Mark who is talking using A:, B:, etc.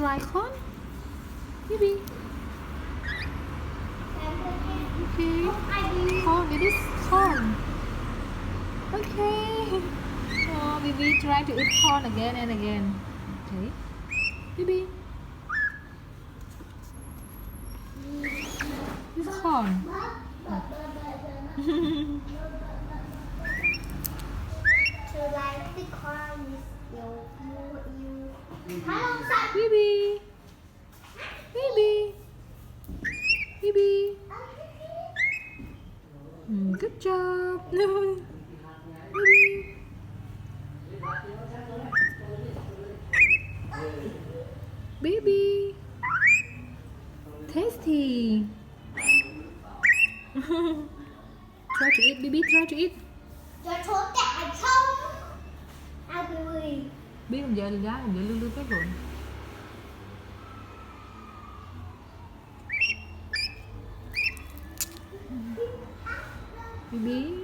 A: try corn? Bibi. Okay. Corn. It is corn. Okay. Oh, Bibi try to eat corn again and again. Okay. Bibi. It's corn. Bibi. Bibi. Bibi. Good job. Bibi. Bibi. Tasty. Try to eat, Bibi. Try to eat.
B: Cho số chạy không? Ai Bibi?
A: Biết không, giờ lưu lưu cái rồi. Bibi.